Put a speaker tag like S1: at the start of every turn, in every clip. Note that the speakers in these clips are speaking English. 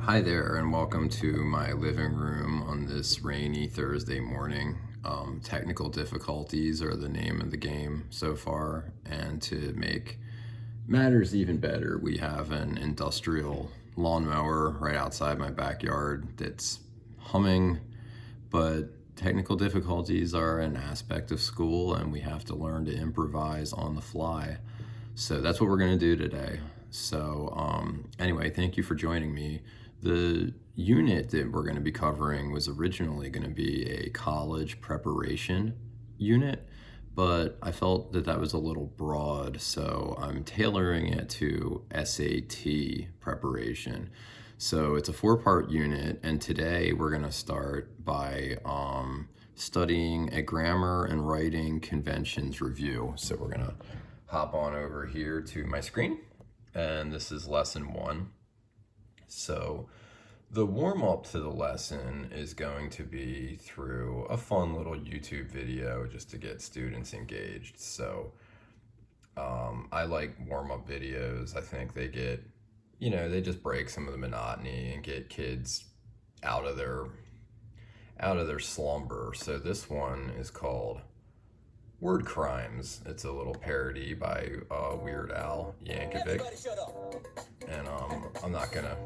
S1: Hi there, and welcome to my living room on this rainy Thursday morning. Technical difficulties are the name of the game so far, and to make matters even better, we have an industrial lawnmower right outside my backyard that's humming, but technical difficulties are an aspect of school, and we have to learn to improvise on the fly. So that's what we're going to do today. Anyway, thank you for joining me. The unit that we're going to be covering was originally going to be a college preparation unit, but I felt that that was a little broad, so I'm tailoring it to SAT preparation. So it's a four-part unit, and today we're going to start by studying a grammar and writing conventions review. So we're going to hop on over here to my screen, and this is lesson one. So the warm up to the lesson is going to be through a fun little YouTube video just to get students engaged. I like warm up videos. I think they get, they just break some of the monotony and get kids out of their slumber. So this one is called Word Crimes. It's a little parody by Weird Al Yankovic. And I'm not gonna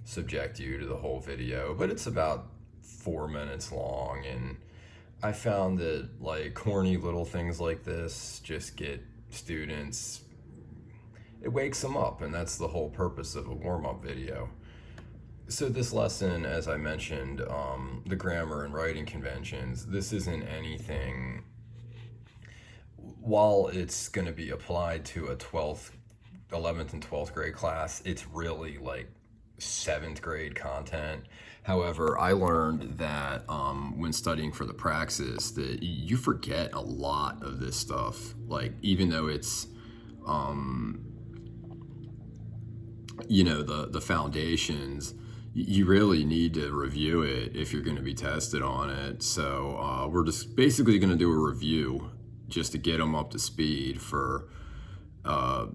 S1: subject you to the whole video, but it's about 4 minutes long, and I found that like corny little things like this just get students, it wakes them up, and that's the whole purpose of a warm-up video. So this lesson, as I mentioned, the grammar and writing conventions, this isn't anything, while it's going to be applied to a 11th and 12th grade class, it's really like 7th grade content. However, I learned that when studying for the praxis that you forget a lot of this stuff. Like, even though it's, the foundations, you really need to review it if you're going to be tested on it. So we're just basically going to do a review just to get them up to speed for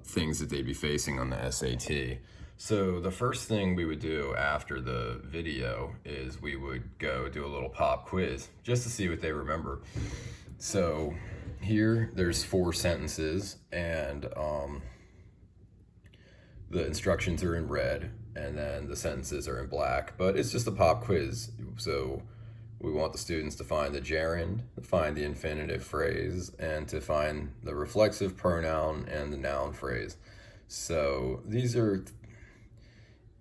S1: things that they'd be facing on the SAT. So the first thing we would do after the video is we would go do a little pop quiz just to see what they remember. So here there's 4 sentences, and the instructions are in red, and then the sentences are in black, but it's just a pop quiz. So we want the students to find the gerund, find the infinitive phrase, and to find the reflexive pronoun and the noun phrase. So these are,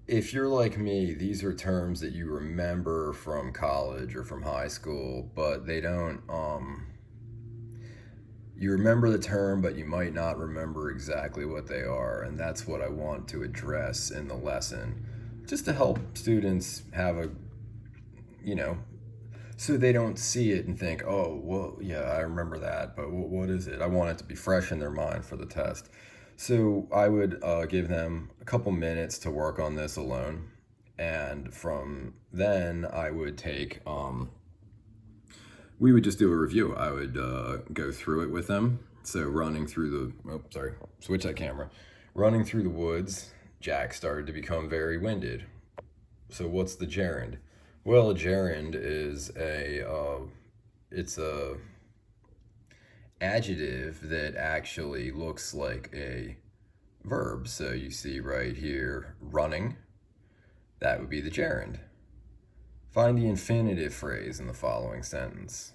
S1: if you're like me, these are terms that you remember from college or from high school, but they don't, you remember the term, but you might not remember exactly what they are, and that's what I want to address in the lesson, just to help students have a, so they don't see it and think, oh, well, yeah, I remember that, but what is it? I want it to be fresh in their mind for the test. So I would give them a couple minutes to work on this alone, and from then I would take, we would just do a review. I would go through it with them. So running through switch that camera. Running through the woods, Jack started to become very winded. So what's the gerund? Well, a gerund is it's a adjective that actually looks like a verb. So you see right here, running, that would be the gerund. Find the infinitive phrase in the following sentence.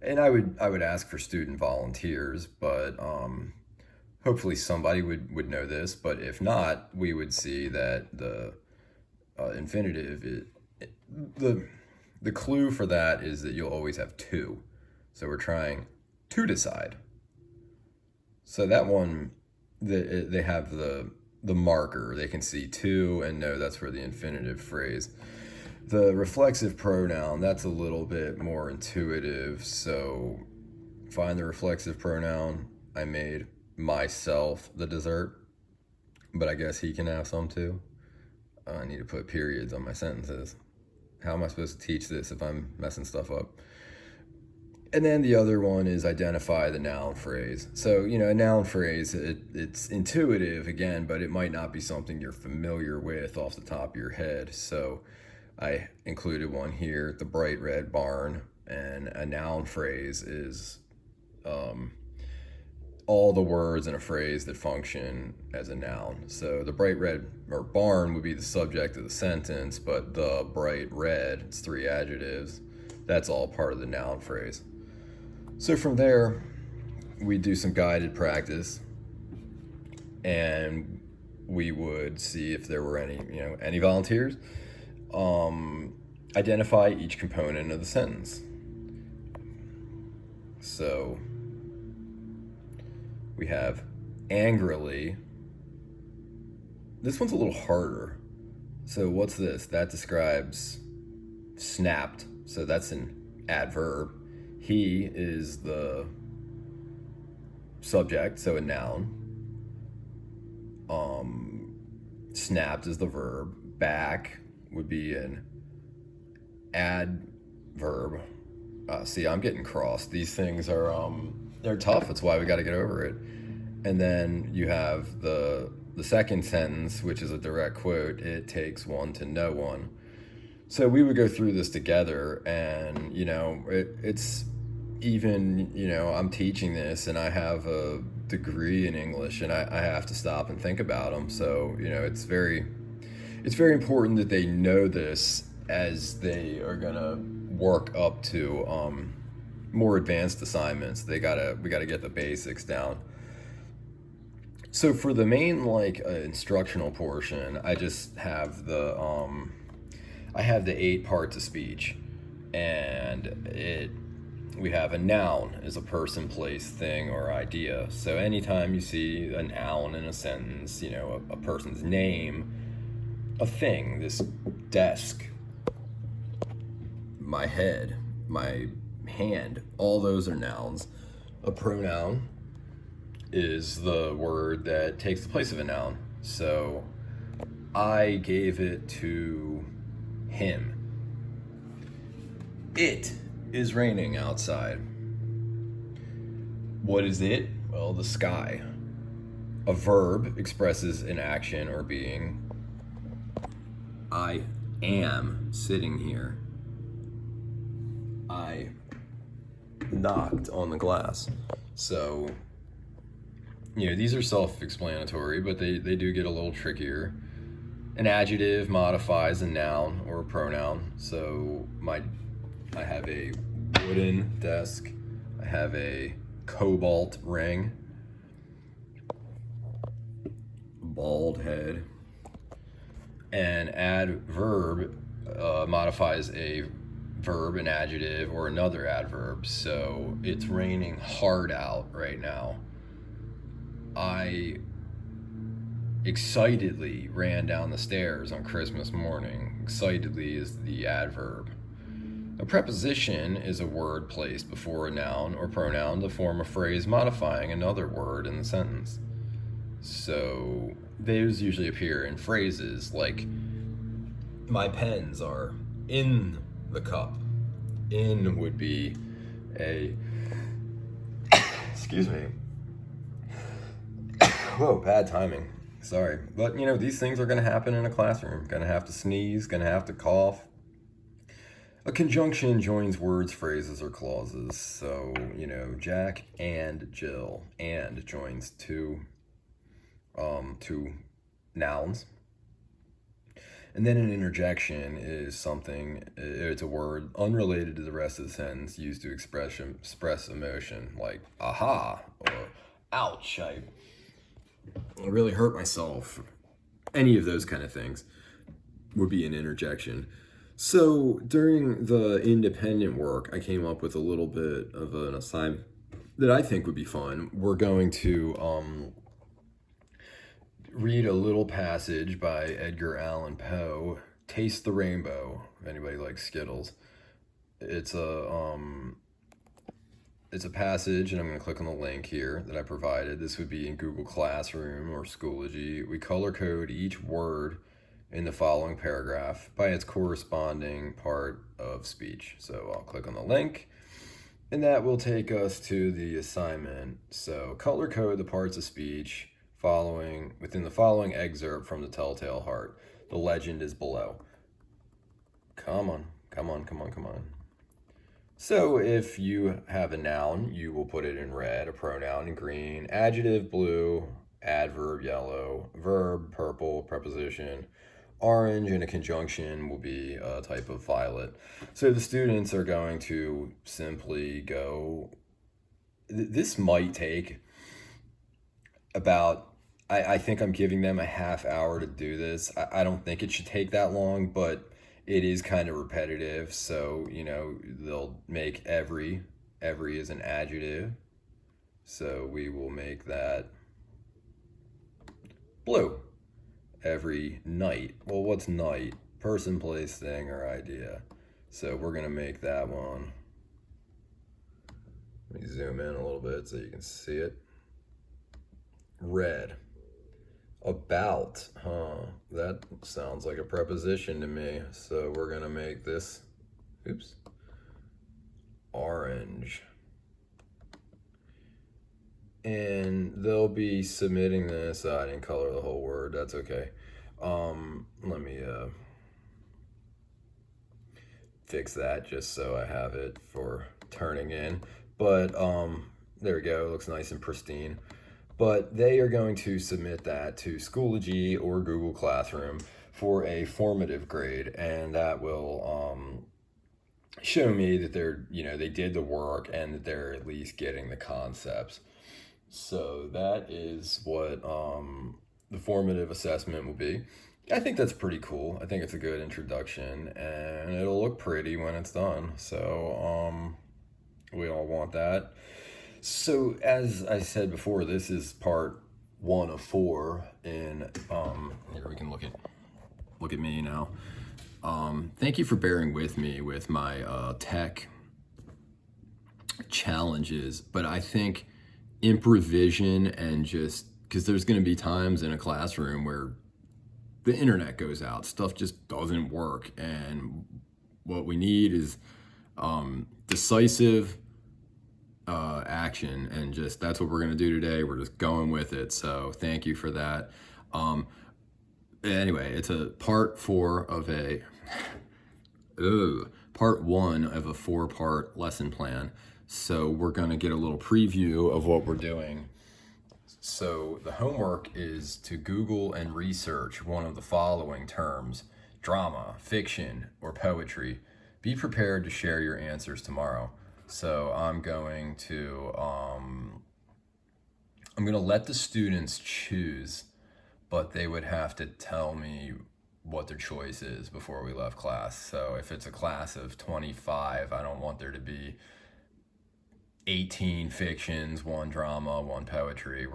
S1: And I would ask for student volunteers, but hopefully somebody would know this. But if not, we would see that the infinitive, the clue for that is that you'll always have to. So we're trying to decide. So that one, they have the marker. They can see to and know that's for the infinitive phrase. The reflexive pronoun, that's a little bit more intuitive. So find the reflexive pronoun. I made myself the dessert, but I guess he can have some too. I need to put periods on my sentences. How am I supposed to teach this if I'm messing stuff up? And then the other one is identify the noun phrase. So, a noun phrase, it's intuitive again, but it might not be something you're familiar with off the top of your head. So I included one here, the bright red barn. And a noun phrase is all the words in a phrase that function as a noun. So the bright red or barn would be the subject of the sentence, but the bright red, it's 3 adjectives. That's all part of the noun phrase. So from there, we do some guided practice, and we would see if there were any volunteers. Identify each component of the sentence. So we have angrily. This one's a little harder. So what's this? That describes snapped. So that's an adverb. He is the subject, so a noun. Snapped is the verb. Back would be an adverb. See, I'm getting crossed. These things are they're tough. That's why we got to get over it. And then you have the second sentence, which is a direct quote. It takes one to know one. So we would go through this together, and it's even I'm teaching this, and I have a degree in English, and I have to stop and think about them. So it's very important that they know this as they are gonna work up to more advanced assignments. We gotta get the basics down. So for the main instructional portion, I just have the 8 parts of speech, and we have a noun as a person, place, thing, or idea. So anytime you see a noun in a sentence, a person's name, a thing, this desk, my head, my hand, all those are nouns. A pronoun is the word that takes the place of a noun. So I gave it to him. It is raining outside. What is it? Well, the sky. A verb expresses an action or being. I am sitting here. I knocked on the glass. So, these are self-explanatory, but they do get a little trickier. An adjective modifies a noun or a pronoun. So I have a wooden desk. I have a cobalt ring. Bald head. An adverb modifies a verb, an adjective, or another adverb. So it's raining hard out right now. I excitedly ran down the stairs on Christmas morning. Excitedly is the adverb. A preposition is a word placed before a noun or pronoun to form a phrase modifying another word in the sentence. So those usually appear in phrases like, my pens are in the cup. In would be a excuse me. Whoa, bad timing. Sorry. But these things are going to happen in a classroom. Going to have to sneeze, going to have to cough. A conjunction joins words, phrases, or clauses. So, Jack and Jill. And joins two nouns. And then an interjection is it's a word unrelated to the rest of the sentence used to express emotion, like aha or ouch, I really hurt myself. Any of those kind of things would be an interjection. So during the independent work, I came up with a little bit of an assignment that I think would be fun. We're going to read a little passage by Edgar Allan Poe, Taste the Rainbow, if anybody likes Skittles. It's a passage, and I'm going to click on the link here that I provided. This would be in Google Classroom or Schoology. We color code each word in the following paragraph by its corresponding part of speech. So I'll click on the link, And that will take us to the assignment. So color code the parts of speech following within the following excerpt from the Telltale Heart. The legend is below. Come on, come on, come on, come on. So if you have a noun, you will put it in red, a pronoun in green, adjective blue, adverb yellow, verb purple, preposition orange, and a conjunction will be a type of violet. So the students are going to simply go, this might take about, I think I'm giving them a half hour to do this. I don't think it should take that long, but it is kind of repetitive. So, they'll make every is an adjective. So we will make that blue. Every night. Well, what's night? Person, place, thing, or idea. So we're going to make that one. Let me zoom in a little bit so you can see it. Red. About. That sounds like a preposition to me. So we're going to make this, orange. And they'll be submitting this. I didn't color the whole word. That's okay. Let me fix that just so I have it for turning in. But there we go. It looks nice and pristine. But they are going to submit that to Schoology or Google Classroom for a formative grade, and that will show me that they did the work and that they're at least getting the concepts. So that is what the formative assessment will be. I think that's pretty cool. I think it's a good introduction, and it'll look pretty when it's done. So we all want that. So as I said before, this is part 1 of 4 in here we can look at me now. Thank you for bearing with me with my tech challenges, but I think improvisation and just because there's going to be times in a classroom where the internet goes out, stuff just doesn't work, and what we need is decisive action, and just that's what we're going to do today. We're just going with it, so thank you for that. Anyway, it's a part 4 of a part 1 of a 4-part lesson plan. So we're going to get a little preview of what we're doing. So the homework is to Google and research one of the following terms: drama, fiction, or poetry. Be prepared to share your answers tomorrow. So I'm going to let the students choose, but they would have to tell me what their choice is before we left class. So if it's a class of 25, I don't want there to be 18 fictions, 1 drama, 1 poetry.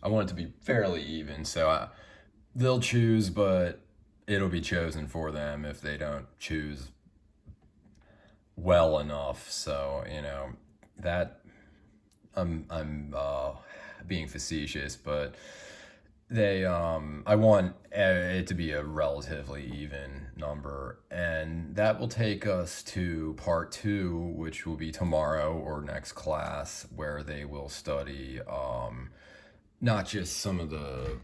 S1: I want it to be fairly even. So they'll choose, but it'll be chosen for them if they don't choose well enough. So, that I'm being facetious, but I want it to be a relatively even number, and that will take us to part 2, which will be tomorrow or next class, where they will study not just some of the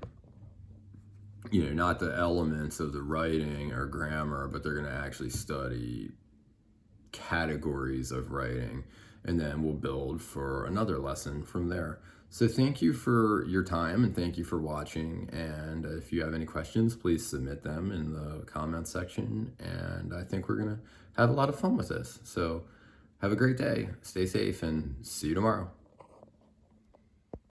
S1: not the elements of the writing or grammar, but they're going to actually study categories of writing, and then we'll build for another lesson from there. So thank you for your time, and thank you for watching, and if you have any questions, please submit them in the comments section, and I think we're gonna have a lot of fun with this. So have a great day, stay safe, and see you tomorrow.